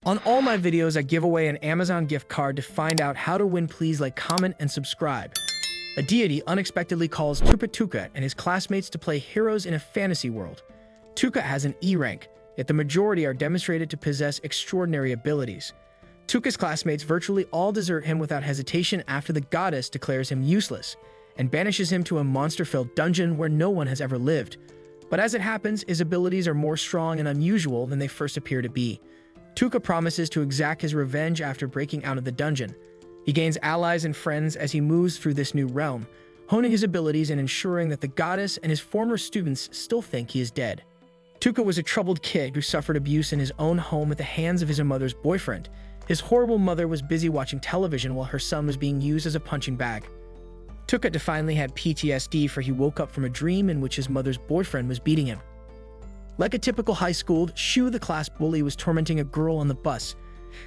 On all my videos, I give away an Amazon gift card. To find out how to win, please like, comment, and subscribe. A deity unexpectedly calls Tuka and his classmates to play heroes in a fantasy world. Tuka has an E rank, yet the majority are demonstrated to possess extraordinary abilities. Tuka's classmates virtually all desert him without hesitation after the goddess declares him useless and banishes him to a monster-filled dungeon where no one has ever lived. But as it happens, his abilities are more strong and unusual than they first appear to be. Tuka promises to exact his revenge after breaking out of the dungeon. He gains allies and friends as he moves through this new realm, honing his abilities and ensuring that the goddess and his former students still think he is dead. Tuka was a troubled kid who suffered abuse in his own home at the hands of his mother's boyfriend. His horrible mother was busy watching television while her son was being used as a punching bag. Tuka finally had PTSD, for he woke up from a dream in which his mother's boyfriend was beating him. Like a typical high school, Shu, the class bully, was tormenting a girl on the bus.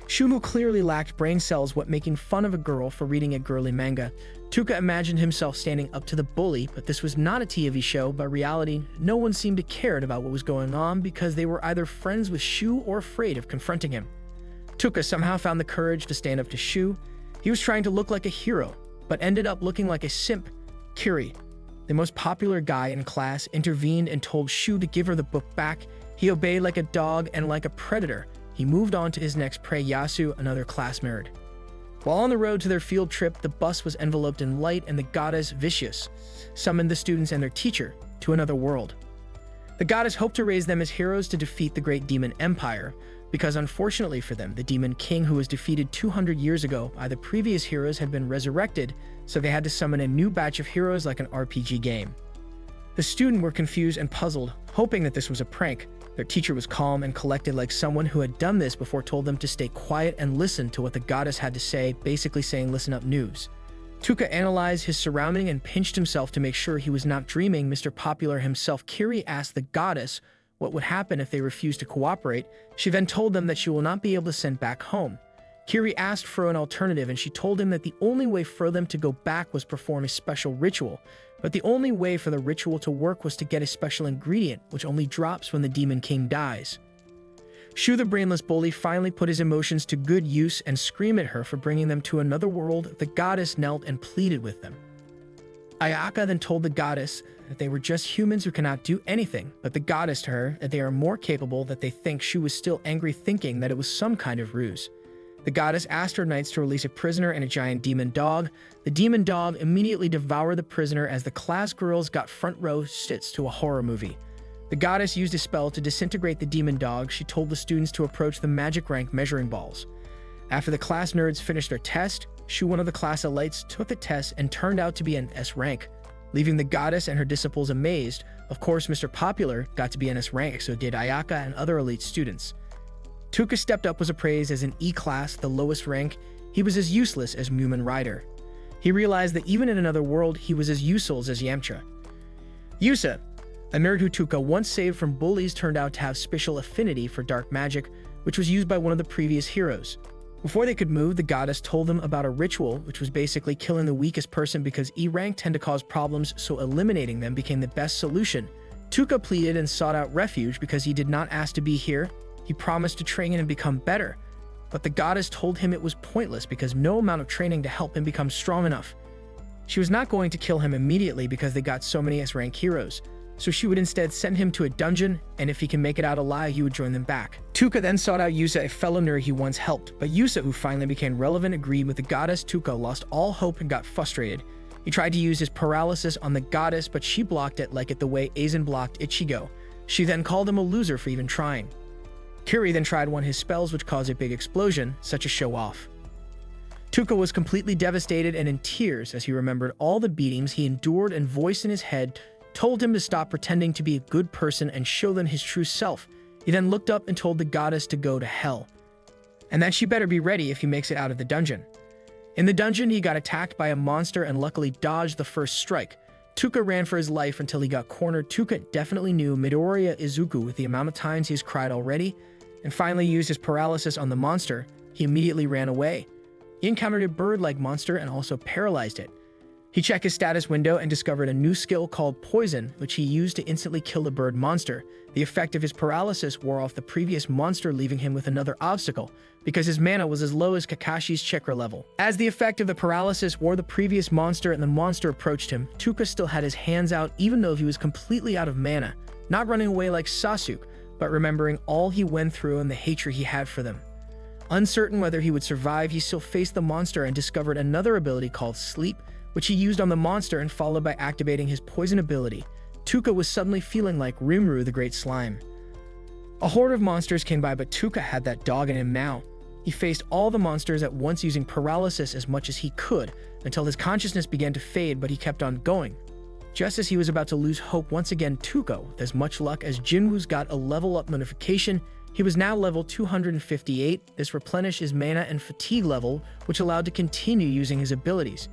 Shu, who clearly lacked brain cells, was making fun of a girl for reading a girly manga. Tuka imagined himself standing up to the bully, but this was not a TV show. By reality, no one seemed to care about what was going on because they were either friends with Shu or afraid of confronting him. Tuka somehow found the courage to stand up to Shu. He was trying to look like a hero, but ended up looking like a simp. Kiri, the most popular guy in class, intervened and told Shu to give her the book back. He obeyed like a dog, and like a predator, he moved on to his next prey, Yasu, another class nerd. While on the road to their field trip, the bus was enveloped in light, and the goddess Vicious summoned the students and their teacher to another world. The goddess hoped to raise them as heroes to defeat the great demon empire, because unfortunately for them, the demon king, who was defeated 200 years ago by the previous heroes, had been resurrected, so they had to summon a new batch of heroes like an RPG game. The students were confused and puzzled, hoping that this was a prank. Their teacher was calm and collected, like someone who had done this before, told them to stay quiet and listen to what the goddess had to say, basically saying, "Listen up, news." Tuka analyzed his surrounding and pinched himself to make sure he was not dreaming. Mr. Popular himself, Kiri, asked the goddess what would happen if they refused to cooperate. She then told them that she will not be able to send back home. Kiri asked for an alternative, and she told him that the only way for them to go back was perform a special ritual. But the only way for the ritual to work was to get a special ingredient, which only drops when the demon king dies. Shu, the brainless bully, finally put his emotions to good use and screamed at her for bringing them to another world. The goddess knelt and pleaded with them. Ayaka then told the goddess that they were just humans who cannot do anything, but the goddess to her that they are more capable, that they think. Shu was still angry, thinking that it was some kind of ruse. The goddess asked her knights to release a prisoner and a giant demon dog. The demon dog immediately devoured the prisoner as the class girls got front row seats to a horror movie. The goddess used a spell to disintegrate the demon dog. She told the students to approach the magic rank measuring balls. After the class nerds finished their test, Shu, one of the class elites, took the test and turned out to be an S rank, leaving the goddess and her disciples amazed. Of course, Mr. Popular got to be an S rank, so did Ayaka and other elite students. Tuka stepped up, was appraised as an E class, the lowest rank. He was as useless as Mumen Rider. He realized that even in another world, he was as useless as Yamcha. Yusa, a nerd who Tuka once saved from bullies, turned out to have special affinity for dark magic, which was used by one of the previous heroes. Before they could move, the goddess told them about a ritual, which was basically killing the weakest person because E rank tend to cause problems, so eliminating them became the best solution. Tuka pleaded and sought out refuge because he did not ask to be here. He promised to train and become better, but the goddess told him it was pointless because no amount of training to help him become strong enough. She was not going to kill him immediately because they got so many S-rank heroes, so she would instead send him to a dungeon, and if he can make it out alive, he would join them back. Tuka then sought out Yusa, a fellow nerd he once helped, but Yusa, who finally became relevant, agreed with the goddess. Tuka lost all hope and got frustrated. He tried to use his paralysis on the goddess, but she blocked it, like the way Aizen blocked Ichigo. She then called him a loser for even trying. Kiri then tried one of his spells, which caused a big explosion, such a show-off. Tuka was completely devastated and in tears as he remembered all the beatings he endured, and voice in his head told him to stop pretending to be a good person and show them his true self. He then looked up and told the goddess to go to hell, and that she better be ready if he makes it out of the dungeon. In the dungeon, he got attacked by a monster and luckily dodged the first strike. Tuka ran for his life until he got cornered. Tuka definitely knew Midoriya Izuku with the amount of times he's cried already, and finally used his paralysis on the monster. He immediately ran away. He encountered a bird-like monster and also paralyzed it. He checked his status window and discovered a new skill called Poison, which he used to instantly kill a bird monster. The effect of his paralysis wore off the previous monster, leaving him with another obstacle, because his mana was as low as Kakashi's chakra level. As the effect of the paralysis wore the previous monster and the monster approached him, Tuka still had his hands out even though he was completely out of mana, not running away like Sasuke, but remembering all he went through and the hatred he had for them. Uncertain whether he would survive, he still faced the monster and discovered another ability called Sleep, which he used on the monster and followed by activating his poison ability. Tuka was suddenly feeling like Rimuru the Great Slime. A horde of monsters came by, but Tuka had that dog in him now. He faced all the monsters at once using paralysis as much as he could until his consciousness began to fade, but he kept on going. Just as he was about to lose hope once again, Tuka, with as much luck as Jinwoo's, got a level up notification. He was now level 258. This replenished his mana and fatigue level, which allowed to continue using his abilities.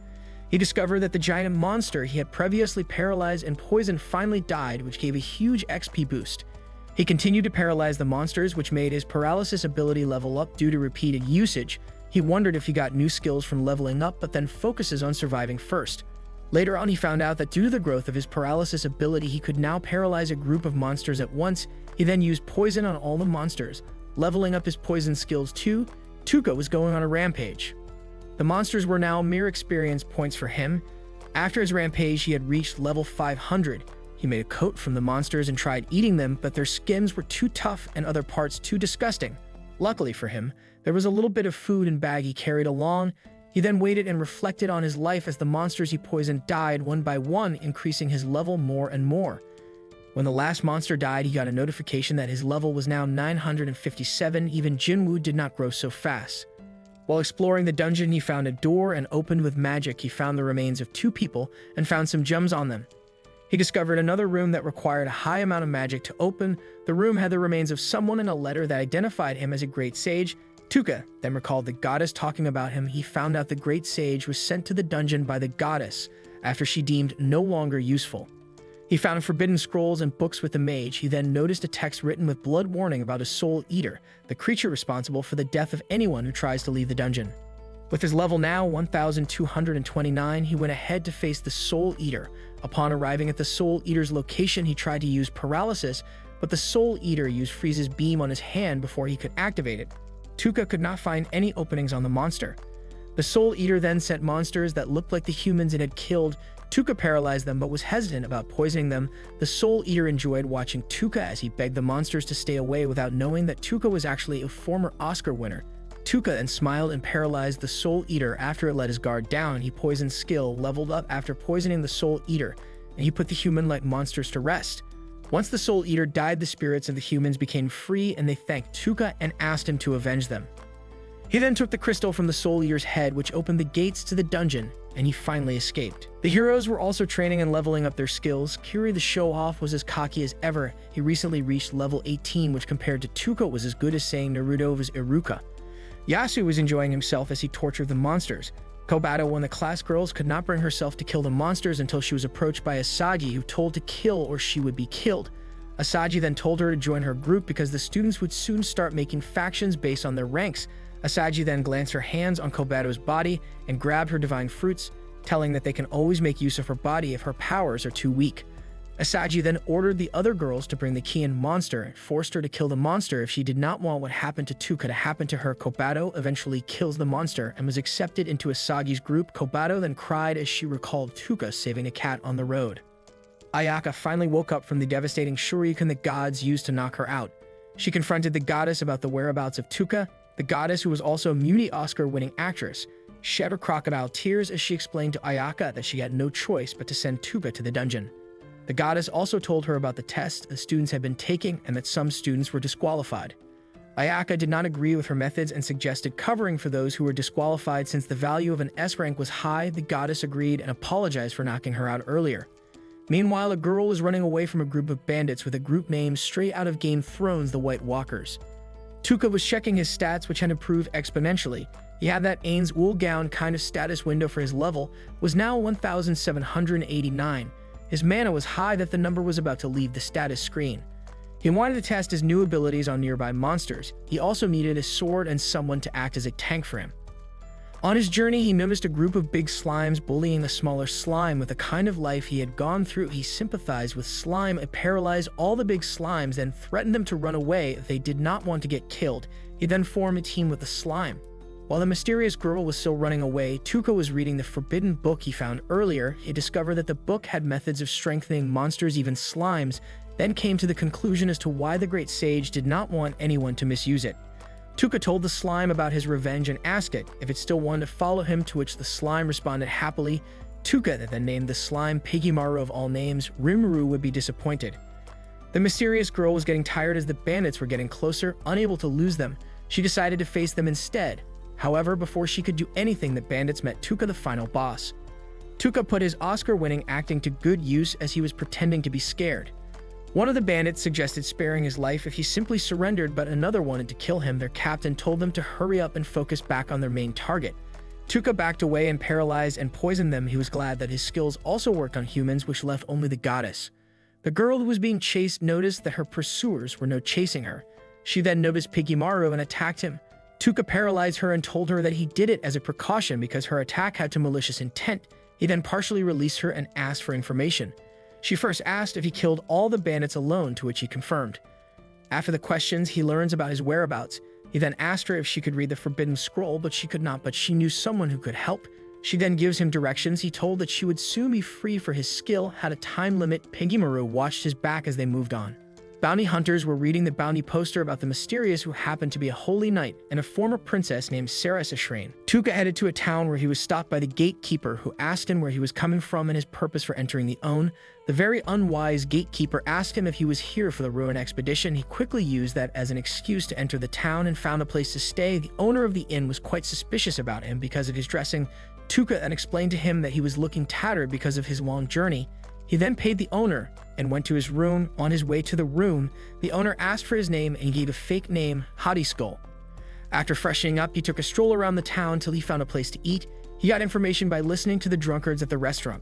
He discovered that the giant monster he had previously paralyzed and poisoned finally died, which gave a huge XP boost. He continued to paralyze the monsters, which made his paralysis ability level up due to repeated usage. He wondered if he got new skills from leveling up, but then focuses on surviving first. Later on, he found out that due to the growth of his paralysis ability, he could now paralyze a group of monsters at once. He then used poison on all the monsters, leveling up his poison skills too. Tuka was going on a rampage. The monsters were now mere experience points for him. After his rampage, he had reached level 500. He made a coat from the monsters and tried eating them, but their skins were too tough and other parts too disgusting. Luckily for him, there was a little bit of food and bag he carried along. He then waited and reflected on his life as the monsters he poisoned died one by one, increasing his level more and more. When the last monster died, he got a notification that his level was now 957. Even Jinwoo did not grow so fast. While exploring the dungeon, he found a door and opened with magic. He found the remains of 2 people and found some gems on them. He discovered another room that required a high amount of magic to open. The room had the remains of someone and a letter that identified him as a great sage. Tuka then recalled the goddess talking about him. He found out the great sage was sent to the dungeon by the goddess after she deemed no longer useful. He found forbidden scrolls and books with the mage. He then noticed a text written with blood warning about a soul eater, the creature responsible for the death of anyone who tries to leave the dungeon. With his level now 1229, he went ahead to face the soul eater. Upon arriving at the soul eater's location, he tried to use paralysis, but the soul eater used Freeze's beam on his hand before he could activate it. Tuka could not find any openings on the monster. The soul eater then sent monsters that looked like the humans it had killed. Tuka paralyzed them but was hesitant about poisoning them. The soul eater enjoyed watching Tuka as he begged the monsters to stay away without knowing that Tuka was actually a former Oscar winner. Tuka then smiled and paralyzed the soul eater. After it let his guard down, he poisoned skill leveled up after poisoning the soul eater, and he put the human-like monsters to rest. Once the soul eater died, the spirits of the humans became free and they thanked Tuka and asked him to avenge them. He then took the crystal from the soul eater's head, which opened the gates to the dungeon, and he finally escaped. The heroes were also training and leveling up their skills. Kiri the show-off was as cocky as ever. He recently reached level 18, which compared to Tuka was as good as saying Naruto was Iruka. Yasu was enjoying himself as he tortured the monsters. Kobato, one of the class girls, could not bring herself to kill the monsters until she was approached by Asagi, who told to kill or she would be killed. Asagi then told her to join her group because the students would soon start making factions based on their ranks. Asagi then glanced her hands on Kobato's body and grabbed her divine fruits, telling that they can always make use of her body if her powers are too weak. Asagi then ordered the other girls to bring the key and monster and forced her to kill the monster if she did not want what happened to Tuka to happen to her. Kobato eventually kills the monster and was accepted into Asagi's group. Kobato then cried as she recalled Tuka saving a cat on the road. Ayaka finally woke up from the devastating shuriken the gods used to knock her out. She confronted the goddess about the whereabouts of Tuka. The goddess, who was also a Muni Oscar-winning actress, shed her crocodile tears as she explained to Ayaka that she had no choice but to send Tuka to the dungeon. The goddess also told her about the test the students had been taking and that some students were disqualified. Ayaka did not agree with her methods and suggested covering for those who were disqualified since the value of an S rank was high. The goddess agreed and apologized for knocking her out earlier. Meanwhile, a girl was running away from a group of bandits with a group name straight out of Game of Thrones, the White Walkers. Tuka was checking his stats, which had improved exponentially. He had that Ain's wool gown kind of status window for his level, was now 1789. His mana was high that the number was about to leave the status screen. He wanted to test his new abilities on nearby monsters. He also needed a sword and someone to act as a tank for him. On his journey, he noticed a group of big slimes bullying a smaller slime. With the kind of life he had gone through, he sympathized with slime and paralyzed all the big slimes and threatened them to run away if they did not want to get killed. He then formed a team with the slime. While the mysterious girl was still running away, Tuka was reading the forbidden book he found earlier. He discovered that the book had methods of strengthening monsters, even slimes, then came to the conclusion as to why the great sage did not want anyone to misuse it. Tuka told the slime about his revenge and asked it if it still wanted to follow him, to which the slime responded happily. Tuka then named the slime 𝐃𝐈𝐒𝐂𝐋𝐀𝐈𝐌𝐄𝐑. Of all names, rimuru would be disappointed. The mysterious girl was getting tired as the bandits were getting closer. Unable to lose them, she decided to face them instead. However, before she could do anything, the bandits met Tuka, the final boss. Tuka put his Oscar-winning acting to good use as he was pretending to be scared. One of the bandits suggested sparing his life if he simply surrendered, but another wanted to kill him. Their captain told them to hurry up and focus back on their main target. Tuka backed away and paralyzed and poisoned them. He was glad that his skills also worked on humans, which left only the goddess. The girl who was being chased noticed that her pursuers were no chasing her. She then noticed 𝐃𝐈𝐒𝐂𝐋𝐀𝐈𝐌𝐄𝐑 and attacked him. Tuka paralyzed her and told her that he did it as a precaution because her attack had malicious intent. He then partially released her and asked for information. She first asked if he killed all the bandits alone, to which he confirmed. After the questions, he learns about his whereabouts. He then asked her if she could read the forbidden scroll, but she could not, but she knew someone who could help. She then gives him directions. He told that she would soon be free, for his skill had a time limit. 𝐃𝐈𝐒𝐂𝐋𝐀𝐈𝐌𝐄𝐑 watched his back as they moved on. Bounty hunters were reading the bounty poster about the mysterious who happened to be a holy knight and a former princess named Sarah Sashrain. Tuka headed to a town where he was stopped by the gatekeeper, who asked him where he was coming from and his purpose for entering the Own. The very unwise gatekeeper asked him if he was here for the ruin expedition. He quickly used that as an excuse to enter the town and found a place to stay. The owner of the inn was quite suspicious about him because of his dressing. Tuka then explained to him that he was looking tattered because of his long journey. He then paid the owner and went to his room. On his way to the room, the owner asked for his name and gave a fake name, Hadi Skull. After freshening up, he took a stroll around the town till he found a place to eat. He got information by listening to the drunkards at the restaurant.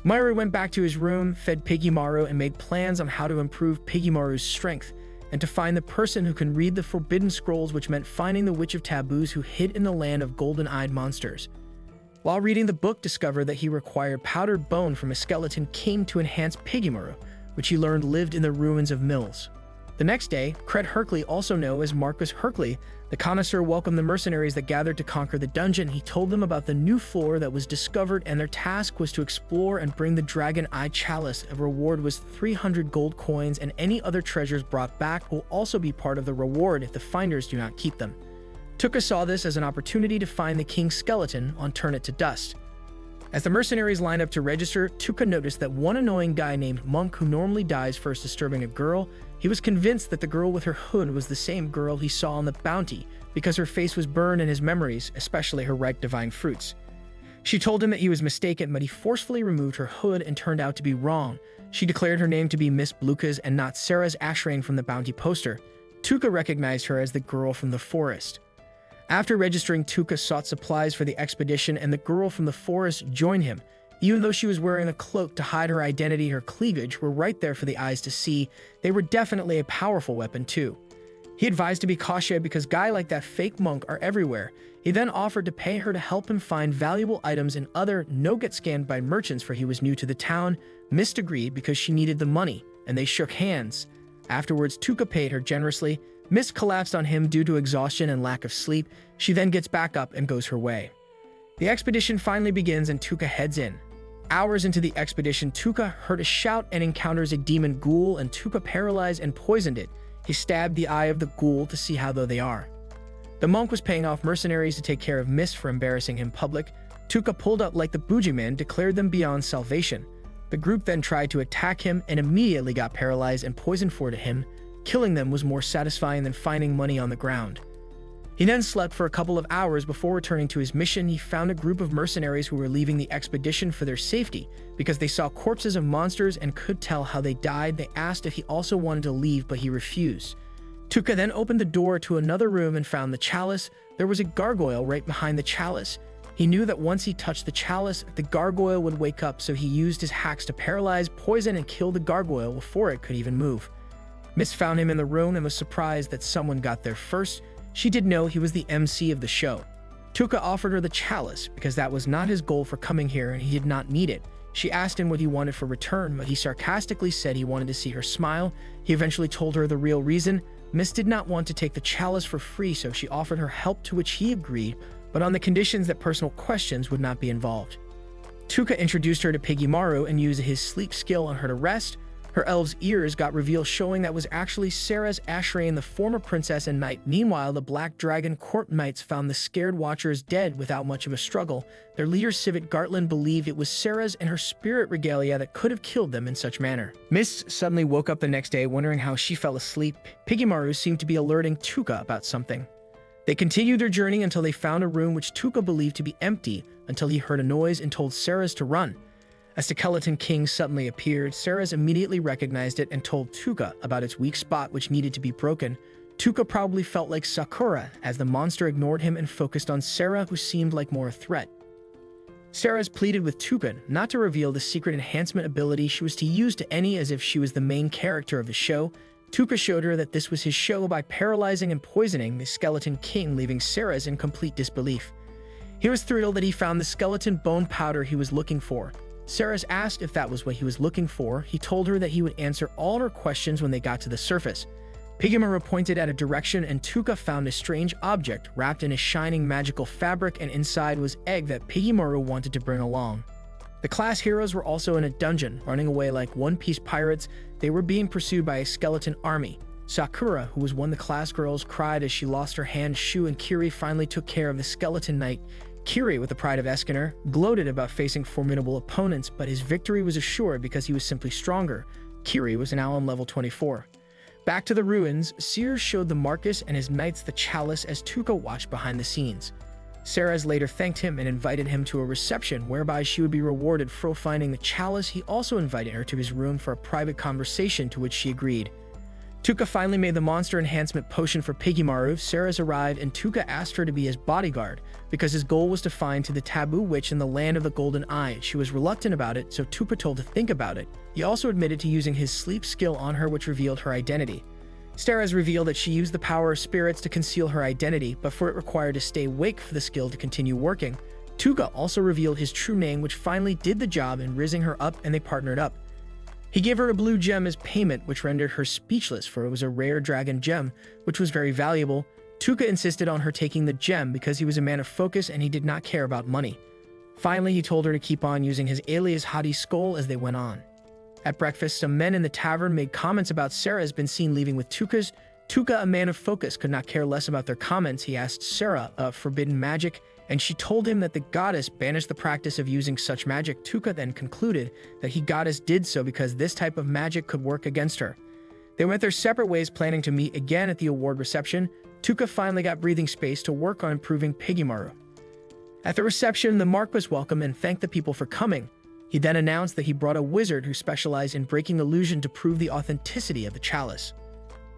Mayuri went back to his room, fed 𝐃𝐈𝐒𝐂𝐋𝐀𝐈𝐌𝐄𝐑 and made plans on how to improve 𝐃𝐈𝐒𝐂𝐂𝐋𝐀𝐈𝐒𝐄𝐑's strength, and to find the person who can read the forbidden scrolls, which meant finding the Witch of Taboos who hid in the land of golden-eyed monsters. While reading the book, discovered that he required powdered bone from a skeleton king to enhance 𝐃𝐈𝐒𝐂𝐋𝐈𝐒𝐿, which he learned lived in the ruins of mills. The next day, 𝐃𝐈𝐒𝐿, also known as Marcus 𝐃𝐈𝐒𝐿, the connoisseur, welcomed the mercenaries that gathered to conquer the dungeon. He told them about the new floor that was discovered, and their task was to explore and bring the dragon eye chalice. A reward was 300 gold coins, and any other treasures brought back will also be part of the reward if the finders do not keep them. Tuka saw this as an opportunity to find the king's skeleton and turn it to dust. As the mercenaries lined up to register, Tuka noticed that one annoying guy named Monk, who normally dies first disturbing a girl, he was convinced that the girl with her hood was the same girl he saw on the bounty because her face was burned in his memories, especially her ripe divine fruits. She told him that he was mistaken, but he forcefully removed her hood and turned out to be wrong. She declared her name to be Miss Blukas and not Sarah Sashrain from the bounty poster. Tuka recognized her as the girl from the forest. After registering, Tuka sought supplies for the expedition, and the girl from the forest joined him. Even though she was wearing a cloak to hide her identity, her cleavage were right there for the eyes to see. They were definitely a powerful weapon too. He advised to be cautious because guys like that fake monk are everywhere. He then offered to pay her to help him find valuable items and other get scammed by merchants, for he was new to the town. Miss agreed because she needed the money, and they shook hands. Afterwards, Tuka paid her generously. Miss collapsed on him due to exhaustion and lack of sleep. She then gets back up and goes her way. The expedition finally begins and Tuka heads in. Hours into the expedition, Tuka heard a shout and encounters a demon ghoul, and Tuka paralyzed and poisoned it. He stabbed the eye of the ghoul to see how though they are. The monk was paying off mercenaries to take care of Miss for embarrassing him public. Tuka pulled up like the bougie man, declared them beyond salvation. The group then tried to attack him and immediately got paralyzed and poisoned for him. Killing them was more satisfying than finding money on the ground. He then slept for a couple of hours before returning to his mission. He found a group of mercenaries who were leaving the expedition for their safety because they saw corpses of monsters and could tell how they died. They asked if he also wanted to leave, but he refused. Tuka then opened the door to another room and found the chalice. There was a gargoyle right behind the chalice. He knew that once he touched the chalice, the gargoyle would wake up, so he used his hacks to paralyze, poison, and kill the gargoyle before it could even move. Miss found him in the room and was surprised that someone got there first. She did know he was the MC of the show. Tsuda offered her the chalice because that was not his goal for coming here and he did not need it. She asked him what he wanted for return, but he sarcastically said he wanted to see her smile. He eventually told her the real reason. Miss did not want to take the chalice for free, so she offered her help, to which he agreed, but on the conditions that personal questions would not be involved. Tsuda introduced her to 𝐃𝐈𝐒𝐂𝐋𝐀𝐈𝐿 his sleep skill on her to rest. Her elf's ears got revealed, showing that was actually Sarah's Ashrain, the former princess and knight. Meanwhile, the Black Dragon Court Knights found the scared watchers dead without much of a struggle. Their leader Civet Gartland believed it was Sarah's and her spirit regalia that could have killed them in such manner. Miss suddenly woke up the next day wondering how she fell asleep. 𝐃𝐈𝐿𝐒𝐿 seemed to be alerting Tsuda about something. They continued their journey until they found a room which Tsuda believed to be empty until he heard a noise and told Sarah's to run. As the skeleton king suddenly appeared, Sarah's immediately recognized it and told Tsuda about its weak spot which needed to be broken. Tsuda probably felt like Sakura as the monster ignored him and focused on Sarah, who seemed like more a threat. Sarah's pleaded with Tsuda not to reveal the secret enhancement ability she was to use to Annie as if she was the main character of the show. Tsuda showed her that this was his show by paralyzing and poisoning the skeleton king, leaving Sarah's in complete disbelief. He was thrilled that he found the skeleton bone powder he was looking for. Sarah's asked if that was what he was looking for. He told her that he would answer all her questions when they got to the surface. 𝐃𝐈𝐿𝐒𝐿𝐿 pointed at a direction and Tsuda found a strange object wrapped in a shining magical fabric, and inside was egg that 𝐃𝐈𝐿𝐿𝐿 wanted to bring along. The class heroes were also in a dungeon, running away like One Piece pirates. They were being pursued by a skeleton army. Sakura, who was one of the class girls, cried as she lost her hand. Shu and Kiri finally took care of the skeleton knight. Kiri, with the pride of Eskener, gloated about facing formidable opponents, but his victory was assured because he was simply stronger. Kiri was now on level 24. Back to the ruins, Sears showed the Marcus and his knights the chalice as Tsuda watched behind the scenes. Sarah's later thanked him and invited him to a reception whereby she would be rewarded for finding the chalice. He also invited her to his room for a private conversation, to which she agreed. Tsuda finally made the monster enhancement potion for 𝐃𝐈𝐿𝐿𝐿. Sarah's arrived and Tsuda asked her to be his bodyguard because his goal was to find the taboo witch in the land of the Golden Eye. She was reluctant about it, so Tsuda told to think about it. He also admitted to using his sleep skill on her, which revealed her identity. Sarah's revealed that she used the power of spirits to conceal her identity, but for it required to stay awake for the skill to continue working. Tsuda also revealed his true name, which finally did the job in raising her up, and they partnered up. He gave her a blue gem as payment, which rendered her speechless, for it was a rare dragon gem, which was very valuable. Tsuda insisted on her taking the gem because he was a man of focus and he did not care about money. Finally, he told her to keep on using his alias Hadi Skull as they went on. At breakfast, some men in the tavern made comments about Sarah has been seen leaving with Tsuda. Tsuda, a man of focus, could not care less about their comments. He asked Sarah of forbidden magic, and she told him that the goddess banished the practice of using such magic. Tsuda then concluded that the goddess did so because this type of magic could work against her. They went their separate ways, planning to meet again at the award reception. Tsuda finally got breathing space to work on improving 𝐃𝐈𝐿𝐿𝐿. At the reception, the Marquis welcomed and thanked the people for coming. He then announced that he brought a wizard who specialized in breaking illusion to prove the authenticity of the chalice.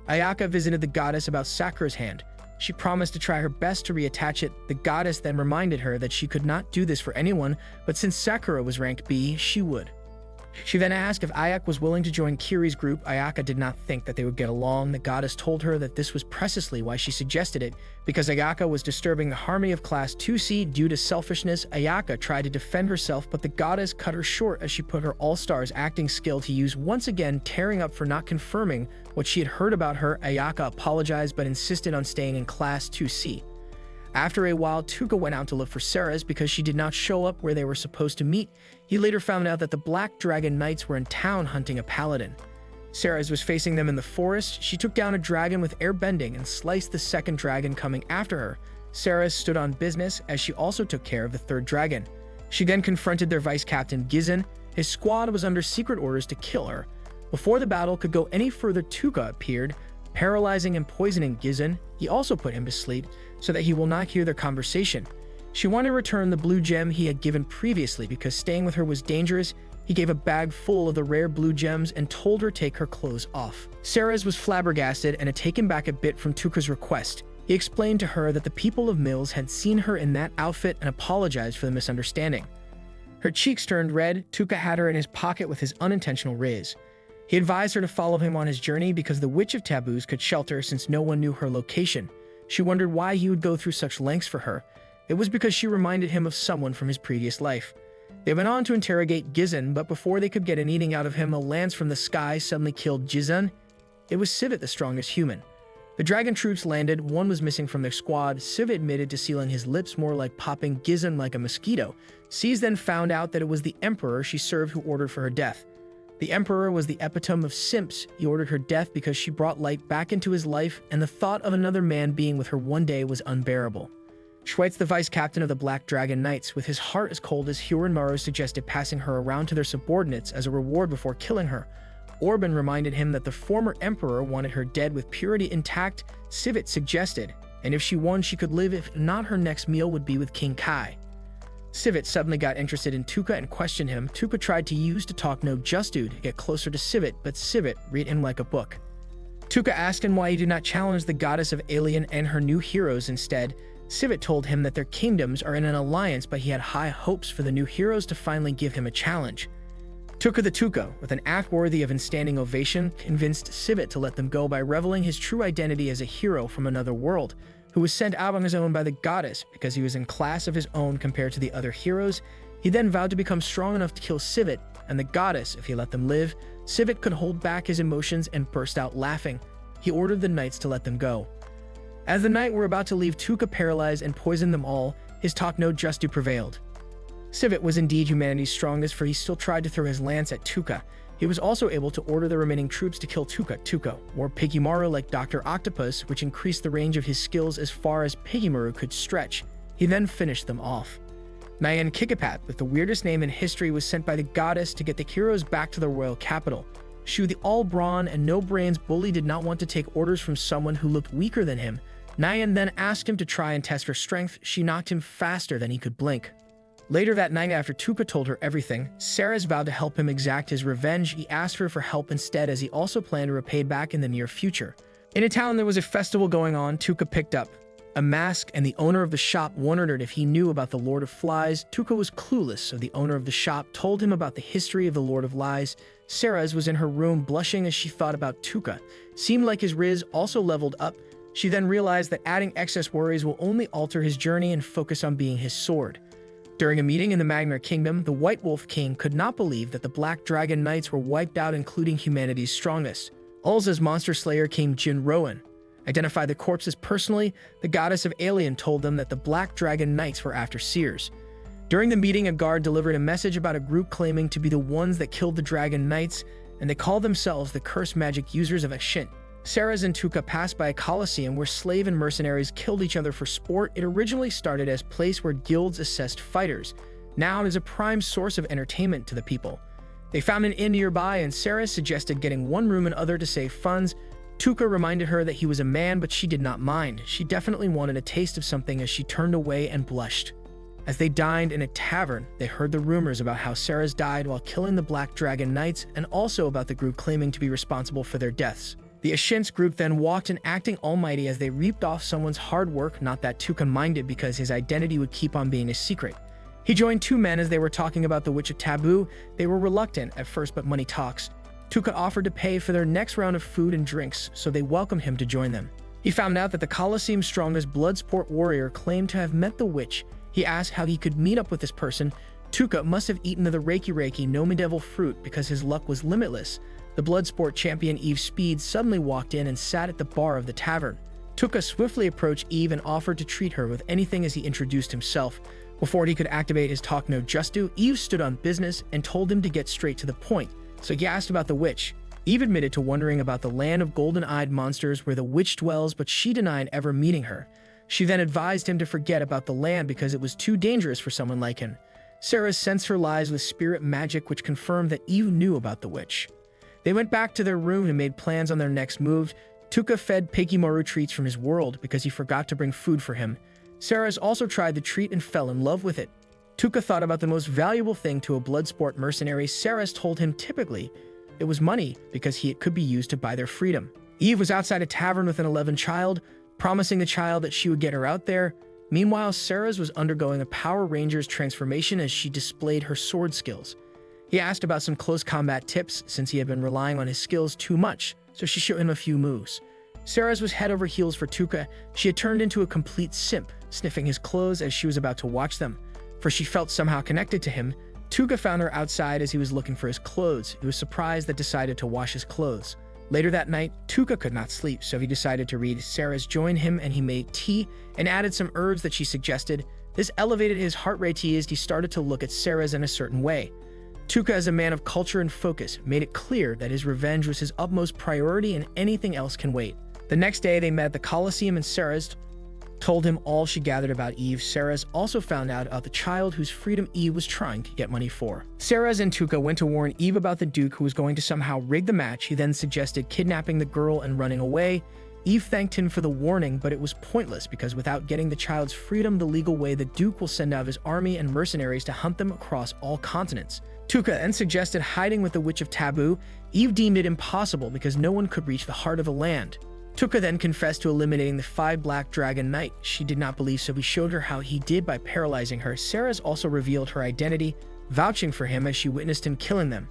Ayaka visited the goddess about Sakura's hand. She promised to try her best to reattach it. The goddess then reminded her that she could not do this for anyone, but since Sakura was ranked B, she would. She then asked if Ayaka was willing to join Kiri's group. Ayaka did not think that they would get along. The goddess told her that this was precisely why she suggested it, because Ayaka was disturbing the harmony of Class 2C due to selfishness. Ayaka tried to defend herself, but the goddess cut her short as she put her all-stars acting skill to use, once again tearing up for not confirming what she had heard about her. Ayaka apologized but insisted on staying in Class 2C. After a while, Tsuda went out to look for Sarah's because she did not show up where they were supposed to meet. He later found out that the Black Dragon Knights were in town hunting a paladin. Sarah's was facing them in the forest. She took down a dragon with airbending and sliced the second dragon coming after her. Sarah's stood on business as she also took care of the third dragon. She then confronted their vice captain Gizzen. His squad was under secret orders to kill her. Before the battle could go any further, Tsuda appeared, paralyzing and poisoning Gizzen. He also put him to sleep so that he will not hear their conversation. She wanted to return the blue gem he had given previously because staying with her was dangerous. He gave a bag full of the rare blue gems and told her to take her clothes off. Sarah's was flabbergasted and had taken back a bit from Tsuda's request. He explained to her that the people of Mills had seen her in that outfit and apologized for the misunderstanding. Her cheeks turned red. Tsuda had her in his pocket with his unintentional raise. He advised her to follow him on his journey because the Witch of Taboos could shelter since no one knew her location. She wondered why he would go through such lengths for her. It was because she reminded him of someone from his previous life. They went on to interrogate Gizun, but before they could get an eating out of him, a lance from the sky suddenly killed Gizun. It was Civet, the strongest human. The dragon troops landed, one was missing from their squad. Civet admitted to sealing his lips, more like popping Gizun like a mosquito. C's then found out that it was the emperor she served who ordered for her death. The emperor was the epitome of simps. He ordered her death because she brought light back into his life, and the thought of another man being with her one day was unbearable. Schweitz, the vice captain of the Black Dragon Knights, with his heart as cold as Horimiya, suggested passing her around to their subordinates as a reward before killing her. Orban reminded him that the former emperor wanted her dead with purity intact. Civet suggested, and if she won, she could live. If not, her next meal would be with King Kai. Civet suddenly got interested in Tuka and questioned him. Tuka tried to use to talk no justu to get closer to Civet, but Civet read him like a book. Tuka asked him why he did not challenge the goddess of Alien and her new heroes instead. Civet told him that their kingdoms are in an alliance, but he had high hopes for the new heroes to finally give him a challenge. Tuka the Tuka, with an act worthy of a standing ovation, convinced Civet to let them go by revealing his true identity as a hero from another world, who was sent out on his own by the goddess because he was in class of his own compared to the other heroes. He then vowed to become strong enough to kill Civet and the goddess if he let them live. Civet could hold back his emotions and burst out laughing. He ordered the knights to let them go. As the knight were about to leave Tuka paralyzed and poison them all, his talk no justu prevailed. Civet was indeed humanity's strongest, for he still tried to throw his lance at Tuka. He was also able to order the remaining troops to kill Tuka. Tuka wore Pigimaro like Dr. Octopus, which increased the range of his skills as far as Pigimaro could stretch. He then finished them off. Nyan Kikapat, with the weirdest name in history, was sent by the goddess to get the heroes back to the royal capital. Shu, the all-brawn and no-brains bully, did not want to take orders from someone who looked weaker than him. Nyan then asked him to try and test her strength. She knocked him faster than he could blink. Later that night, after Tuka told her everything, Saras vowed to help him exact his revenge. He asked her for help instead, as he also planned to repay back in the near future. In a town there was a festival going on. Tuka picked up a mask, and the owner of the shop wondered if he knew about the Lord of Flies. Tuka was clueless, so the owner of the shop told him about the history of the Lord of Lies. Saras was in her room blushing as she thought about Tuka. Seemed like his riz also leveled up. She then realized that adding excess worries will only alter his journey and focus on being his sword. During a meeting in the Magnar Kingdom, the White Wolf King could not believe that the Black Dragon Knights were wiped out, including humanity's strongest. Ulza's monster slayer King Jin Rowan identified the corpses personally. The goddess of Alien told them that the Black Dragon Knights were after Seers. During the meeting, a guard delivered a message about a group claiming to be the ones that killed the Dragon Knights, and they called themselves the cursed magic users of Shin. Saras and Tuka passed by a coliseum where slave and mercenaries killed each other for sport. It originally started as a place where guilds assessed fighters. Now it is a prime source of entertainment to the people. They found an inn nearby, and Saras suggested getting one room and other to save funds. Tuka reminded her that he was a man, but she did not mind. She definitely wanted a taste of something as she turned away and blushed. As they dined in a tavern, they heard the rumors about how Saras died while killing the Black Dragon Knights, and also about the group claiming to be responsible for their deaths. The Ashint's group then walked in, acting almighty as they reaped off someone's hard work, not that Tuka minded because his identity would keep on being a secret. He joined two men as they were talking about the Witch of Taboo. They were reluctant at first, but money talks. Tuka offered to pay for their next round of food and drinks, so they welcomed him to join them. He found out that the Colosseum's strongest bloodsport warrior claimed to have met the witch. He asked how he could meet up with this person. Tuka must have eaten the Reiki no Devil fruit because his luck was limitless. The Bloodsport champion Eve Speed suddenly walked in and sat at the bar of the tavern. Tuka swiftly approached Eve and offered to treat her with anything as he introduced himself. Before he could activate his talk no justu, Eve stood on business and told him to get straight to the point, so he asked about the witch. Eve admitted to wondering about the land of golden-eyed monsters where the witch dwells, but she denied ever meeting her. She then advised him to forget about the land because it was too dangerous for someone like him. Sarah sensed her lies with spirit magic, which confirmed that Eve knew about the witch. They went back to their room and made plans on their next move. Tuka fed Pigimaro treats from his world because he forgot to bring food for him. Saras also tried the treat and fell in love with it. Tuka thought about the most valuable thing to a bloodsport mercenary. Saras told him typically it was money because it could be used to buy their freedom. Eve was outside a tavern with an 11 child, promising the child that she would get her out there. Meanwhile, Saras was undergoing a Power Rangers transformation as she displayed her sword skills. He asked about some close combat tips since he had been relying on his skills too much, so she showed him a few moves. Saras was head over heels for Tuka. She had turned into a complete simp, sniffing his clothes as she was about to watch them, for she felt somehow connected to him. Tsuda found her outside as he was looking for his clothes. He was surprised that decided to wash his clothes. Later that night, Tsuda could not sleep, so he decided to read. Sarah's joined him and he made tea and added some herbs that she suggested. This elevated his heart rate as he started to look at Sarah's in a certain way. Tsuda, as a man of culture and focus, made it clear that his revenge was his utmost priority and anything else can wait. The next day, they met at the Colosseum and Sarah's told him all she gathered about Eve. Sarah's also found out about the child whose freedom Eve was trying to get money for. Sarah's and Tsuda went to warn Eve about the Duke, who was going to somehow rig the match. He then suggested kidnapping the girl and running away. Eve thanked him for the warning, but it was pointless because without getting the child's freedom the legal way, the Duke will send out his army and mercenaries to hunt them across all continents. Tsuda then suggested hiding with the Witch of Taboo. Eve deemed it impossible because no one could reach the heart of the land. Tsuda then confessed to eliminating the 5 Black Dragon Knight. She did not believe, so he showed her how he did by paralyzing her. Sarah's also revealed her identity, vouching for him as she witnessed him killing them.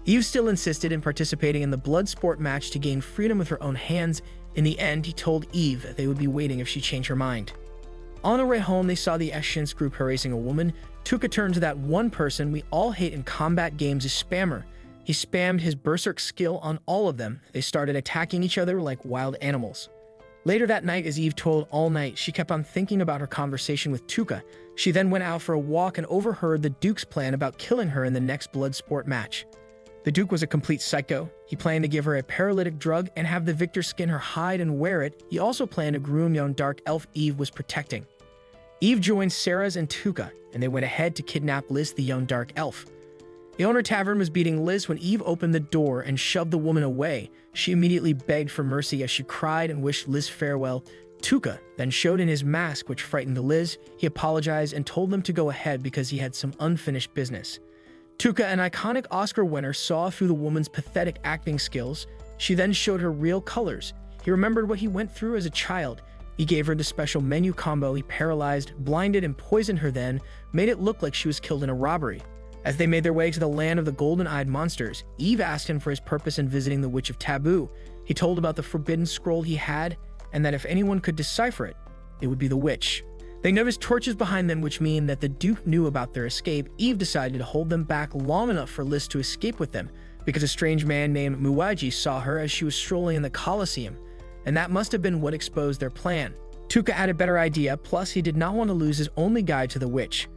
Eve still insisted in participating in the blood sport match to gain freedom with her own hands. In the end, he told Eve that they would be waiting if she changed her mind. On the way home, they saw the Eshin's group harassing a woman. Tsuda turned to that one person we all hate in combat games, a spammer. He spammed his berserk skill on all of them. They started attacking each other like wild animals. Later that night, as Eve told all night, she kept on thinking about her conversation with Tsuda. She then went out for a walk and overheard the Duke's plan about killing her in the next blood sport match. The Duke was a complete psycho. He planned to give her a paralytic drug and have the victor skin her hide and wear it. He also planned to groom young dark elf Eve was protecting. Eve joined Sarah's and Tsuda, and they went ahead to kidnap Liz, the young dark elf. The owner tavern was beating Liz when Eve opened the door and shoved the woman away. She immediately begged for mercy as she cried and wished Liz farewell. Tsuda then showed in his mask, which frightened Liz. He apologized and told them to go ahead because he had some unfinished business. Tsuda, an iconic Oscar winner, saw through the woman's pathetic acting skills. She then showed her real colors. He remembered what he went through as a child. He gave her the special menu combo. He paralyzed, blinded, and poisoned her, then made it look like she was killed in a robbery. As they made their way to the land of the golden-eyed monsters, Eve asked him for his purpose in visiting the Witch of Taboo. He told about the forbidden scroll he had, and that if anyone could decipher it, it would be the witch. They noticed torches behind them, which mean that the Duke knew about their escape. Eve decided to hold them back long enough for Liz to escape with them, because a strange man named Muwaji saw her as she was strolling in the Colosseum, and that must have been what exposed their plan. Tsuda had a better idea, plus he did not want to lose his only guide to the witch.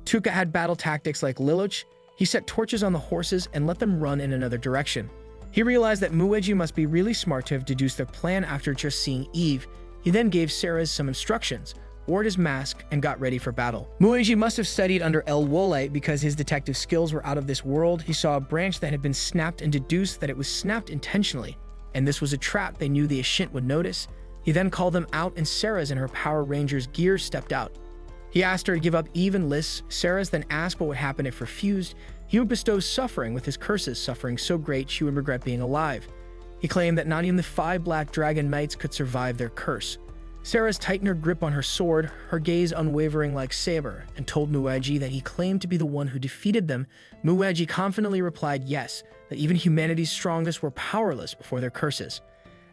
Tsuda had battle tactics like Liloch. He set torches on the horses and let them run in another direction. He realized that Muwaji must be really smart to have deduced their plan after just seeing Eve. He then gave Sarah some instructions, wore his mask, and got ready for battle. Muwaji must have studied under El Wole because his detective skills were out of this world. He saw a branch that had been snapped and deduced that it was snapped intentionally, and this was a trap they knew the Ashint would notice. He then called them out, and Sarah's in her Power Rangers gear stepped out. He asked her to give up Eve and Liz. Sarah's then asked what would happen if refused. He would bestow suffering with his curses, suffering so great she would regret being alive. He claimed that not even the 5 Black Dragon Knights could survive their curse. Sarah's tightened her grip on her sword, her gaze unwavering like saber, and told Muwaji that he claimed to be the one who defeated them. Muwaji confidently replied yes, that even humanity's strongest were powerless before their curses.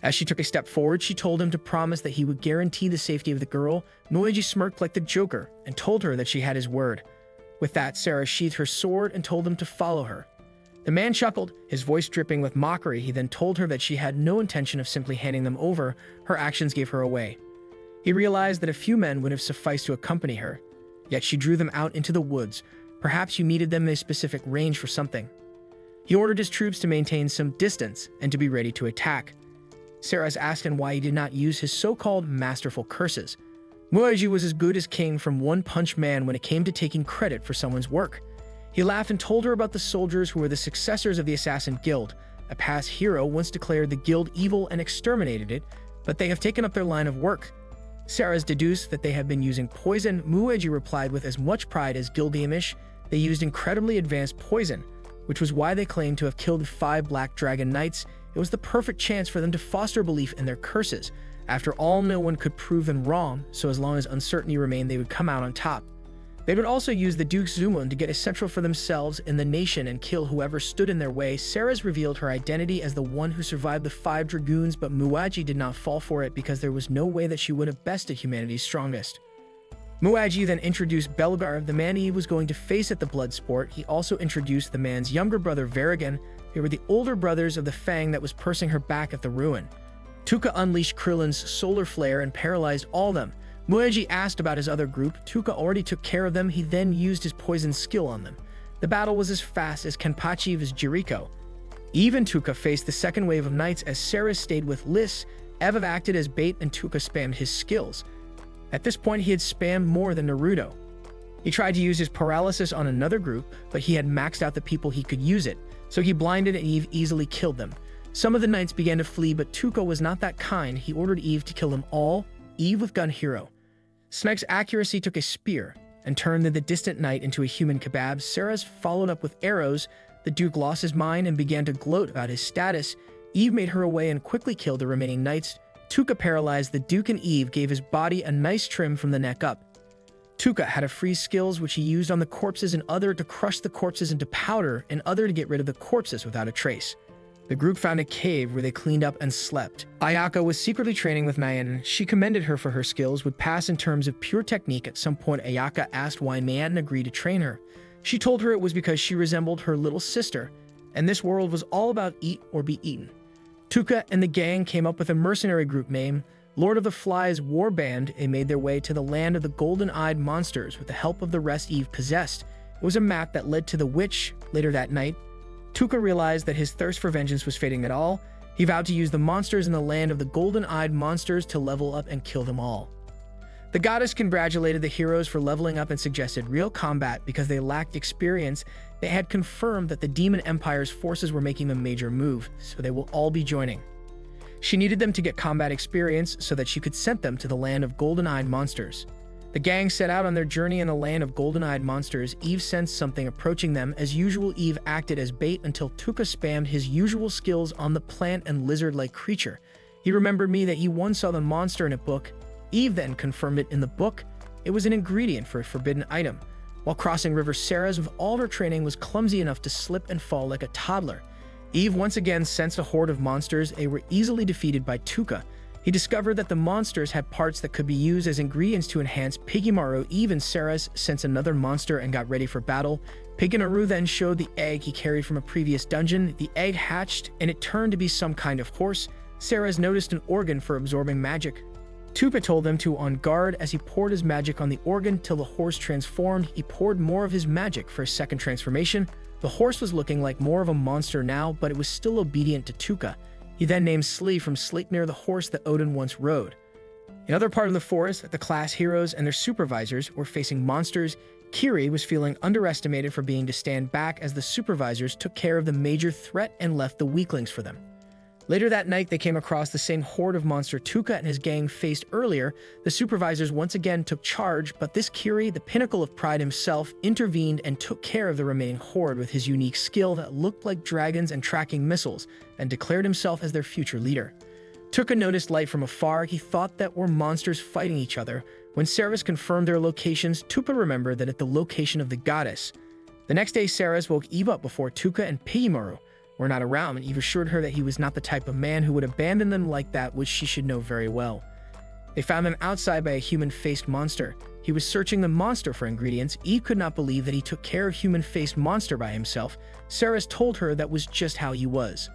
As she took a step forward, she told him to promise that he would guarantee the safety of the girl. Muwaji smirked like the Joker and told her that she had his word. With that, Sarah sheathed her sword and told him to follow her. The man chuckled, his voice dripping with mockery. He then told her that she had no intention of simply handing them over. Her actions gave her away. He realized that a few men would have sufficed to accompany her, yet she drew them out into the woods. Perhaps you needed them in a specific range for something. He ordered his troops to maintain some distance and to be ready to attack. Sarah's asked him why he did not use his so-called masterful curses. Muwaji was as good as king from One Punch Man when it came to taking credit for someone's work. He laughed and told her about the soldiers who were the successors of the Assassin Guild. A past hero once declared the guild evil and exterminated it, but they have taken up their line of work. Sarah's deduced that they have been using poison. Muwaji replied with as much pride as Gilgamesh. They used incredibly advanced poison, which was why they claimed to have killed the 5 Black Dragon Knights. It was the perfect chance for them to foster belief in their curses. After all, no one could prove them wrong, so as long as uncertainty remained, they would come out on top. They would also use the Duke's Zumun to get a central for themselves in the nation and kill whoever stood in their way. Sarah's revealed her identity as the one who survived the 5 Dragoons, but Muwaji did not fall for it because there was no way that she would have bested humanity's strongest. Muaji then introduced Belgar, the man he was going to face at the blood sport. He also introduced the man's younger brother Varigan. They were the older brothers of the Fang that was pursing her back at the ruin. Tuka unleashed Krillin's solar flare and paralyzed all of them. Muaji asked about his other group. Tuka already took care of them. He then used his poison skill on them. The battle was as fast as Kenpachi's Jericho. Eve and Tuka faced the second wave of knights as Sarah stayed with Liss. Ev acted as bait and Tuka spammed his skills. At this point, he had spammed more than Naruto. He tried to use his paralysis on another group, but he had maxed out the people he could use it, so he blinded and Eve easily killed them. Some of the knights began to flee, but Tuka was not that kind. He ordered Eve to kill them all, Eve with gun hero. Snake's accuracy took a spear and turned the distant knight into a human kebab. Sarah's followed up with arrows. The Duke lost his mind and began to gloat about his status. Eve made her away and quickly killed the remaining knights. Tuka paralyzed the Duke and Eve gave his body a nice trim from the neck up. Tuka had a freeze skills which he used on the corpses and other to crush the corpses into powder and other to get rid of the corpses without a trace. The group found a cave where they cleaned up and slept. Ayaka was secretly training with Mayanen. She commended her for her skills, would pass in terms of pure technique. At some point, Ayaka asked why Mayanen agreed to train her. She told her it was because she resembled her little sister, and this world was all about eat or be eaten. Tuka and the gang came up with a mercenary group name, Lord of the Flies War Band. They made their way to the land of the golden-eyed monsters with the help of the rest Eve possessed. It was a map that led to the witch. Later that night, Tuka realized that his thirst for vengeance was fading at all. He vowed to use the monsters in the land of the golden-eyed monsters to level up and kill them all. The goddess congratulated the heroes for leveling up and suggested real combat because they lacked experience. They had confirmed that the Demon Empire's forces were making a major move, so they will all be joining. She needed them to get combat experience so that she could send them to the land of golden-eyed monsters. The gang set out on their journey in the land of golden-eyed monsters. Eve sensed something approaching them. As usual, Eve acted as bait until Tuka spammed his usual skills on the plant and lizard-like creature. He remembered me that he once saw the monster in a book. Eve then confirmed it in the book. It was an ingredient for a forbidden item. While crossing River Saras with all her training was clumsy enough to slip and fall like a toddler. Eve once again sensed a horde of monsters. They were easily defeated by Tuka. He discovered that the monsters had parts that could be used as ingredients to enhance 𝐃𝐈𝐒𝐂𝐋𝐀𝐈𝐌𝐿. Eve and Saras sensed another monster and got ready for battle. 𝐃𝐈𝐿𝐿 then showed the egg he carried from a previous dungeon. The egg hatched and it turned to be some kind of horse. Saras noticed an organ for absorbing magic. Tuka told them to on guard as he poured his magic on the organ till the horse transformed. He poured more of his magic for a second transformation. The horse was looking like more of a monster now, but it was still obedient to Tuka. He then named Slee from Sleipnir, the horse that Odin once rode. In other part of the forest, the class heroes and their supervisors were facing monsters. Kiri was feeling underestimated for being to stand back as the supervisors took care of the major threat and left the weaklings for them. Later that night, they came across the same horde of monster Tuka and his gang faced earlier. The supervisors once again took charge, but this Kiri, the pinnacle of pride himself, intervened and took care of the remaining horde with his unique skill that looked like dragons and tracking missiles, and declared himself as their future leader. Tuka noticed light from afar. He thought that were monsters fighting each other. When Saras confirmed their locations, Tuka remembered that at the location of the goddess. The next day, Saras woke Eve up before Tuka and 𝐃𝐈𝐿𝐿𝐿 were not around, and Eve assured her that he was not the type of man who would abandon them like that, which she should know very well. They found him outside by a human-faced monster. He was searching the monster for ingredients. Eve could not believe that he took care of human-faced monster by himself. Saras told her that was just how he was.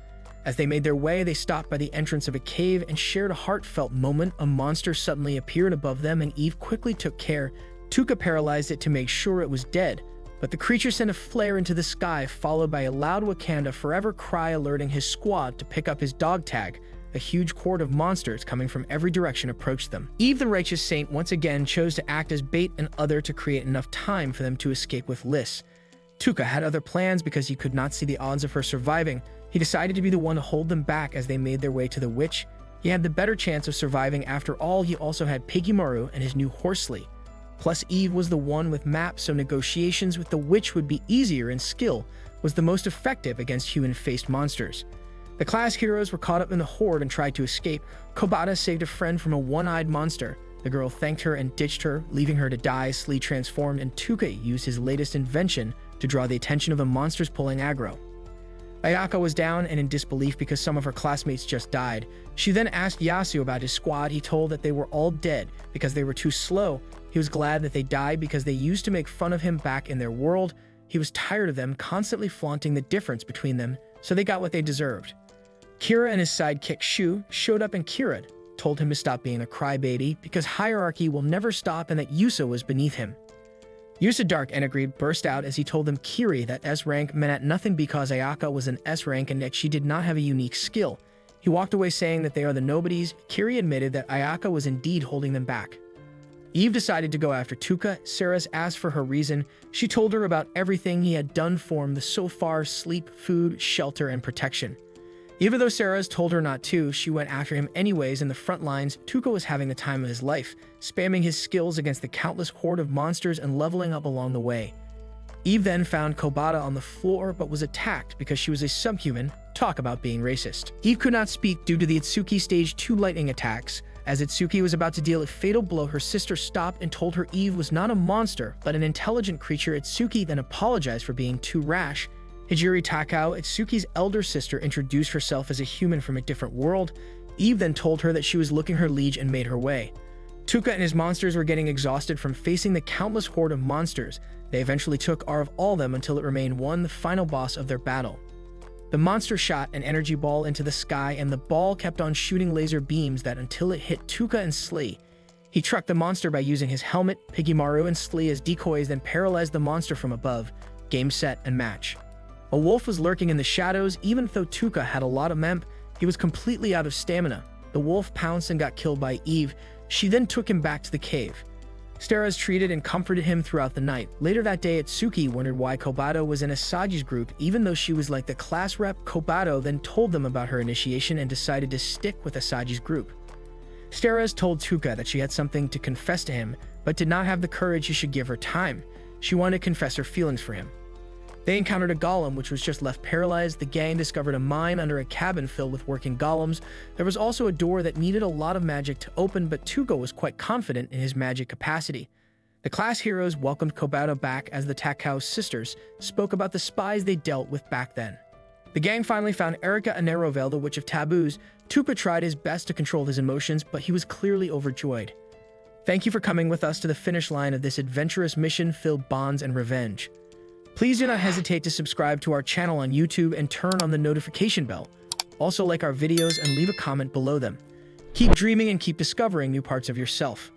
As they made their way, they stopped by the entrance of a cave and shared a heartfelt moment. A monster suddenly appeared above them, and Eve quickly took care. Tuka paralyzed it to make sure it was dead. But the creature sent a flare into the sky, followed by a loud Wakanda Forever cry alerting his squad to pick up his dog tag. A huge horde of monsters coming from every direction approached them. Eve the Righteous Saint once again chose to act as bait and other to create enough time for them to escape with Liss. Tuka had other plans because he could not see the odds of her surviving. He decided to be the one to hold them back as they made their way to the witch. He had the better chance of surviving. After all, he also had 𝐃𝐈𝐿𝐿𝐿 and his new Horsley. Plus, Eve was the one with maps, so negotiations with the witch would be easier, and skill was the most effective against human-faced monsters. The class heroes were caught up in the horde and tried to escape. Kobata saved a friend from a one-eyed monster. The girl thanked her and ditched her, leaving her to die. Slee transformed, and Tuka used his latest invention to draw the attention of the monsters pulling aggro. Ayaka was down and in disbelief because some of her classmates just died. She then asked Yasu about his squad. He told that they were all dead because they were too slow. He was glad that they died because they used to make fun of him back in their world. He was tired of them constantly flaunting the difference between them, so they got what they deserved. Kira and his sidekick Shu showed up and Kira told him to stop being a crybaby because hierarchy will never stop and that Yusa was beneath him. Yusa Dark and agreed burst out as he told them Kiri that S rank meant nothing because Ayaka was an S rank and that she did not have a unique skill. He walked away saying that they are the nobodies. Kiri admitted that Ayaka was indeed holding them back. Eve decided to go after Tuka. Sarah's asked for her reason. She told her about everything he had done for him so far: sleep, food, shelter, and protection. Even though Sarah's told her not to, she went after him anyways. In the front lines, Tuka was having the time of his life, spamming his skills against the countless horde of monsters and leveling up along the way. Eve then found Kobata on the floor but was attacked because she was a subhuman. Talk about being racist. Eve could not speak due to the Itsuki stage 2 lightning attacks. As Itsuki was about to deal a fatal blow, her sister stopped and told her Eve was not a monster but an intelligent creature. Itsuki then apologized for being too rash. Hijiri Takao, Itsuki's elder sister, introduced herself as a human from a different world. Eve then told her that she was looking her liege and made her way. Tuka and his monsters were getting exhausted from facing the countless horde of monsters. They eventually took R of all them until it remained one, the final boss of their battle. The monster shot an energy ball into the sky and the ball kept on shooting laser beams that until it hit Tuka and Slee. He trucked the monster by using his helmet, Piggymaru and Slee as decoys, then paralyzed the monster from above. Game, set, and match. A wolf was lurking in the shadows. Even though Tuka had a lot of memp, he was completely out of stamina. The wolf pounced and got killed by Eve. She then took him back to the cave. Steras treated and comforted him throughout the night. Later that day, Itsuki wondered why Kobato was in Asaji's group. Even though she was like the class rep, Kobato then told them about her initiation and decided to stick with Asaji's group. Steras told Tuka that she had something to confess to him, but did not have the courage. He should give her time. She wanted to confess her feelings for him. They encountered a golem which was just left paralyzed. The gang discovered a mine under a cabin filled with working golems. There was also a door that needed a lot of magic to open, but Tuka was quite confident in his magic capacity. The class heroes welcomed Kobato back as the Takao sisters spoke about the spies they dealt with back then. The gang finally found Erika Anerovel, the Witch of Taboos. Tuka tried his best to control his emotions, but he was clearly overjoyed. Thank you for coming with us to the finish line of this adventurous mission filled bonds and revenge. Please do not hesitate to subscribe to our channel on YouTube and turn on the notification bell. Also like our videos and leave a comment below them. Keep dreaming and keep discovering new parts of yourself.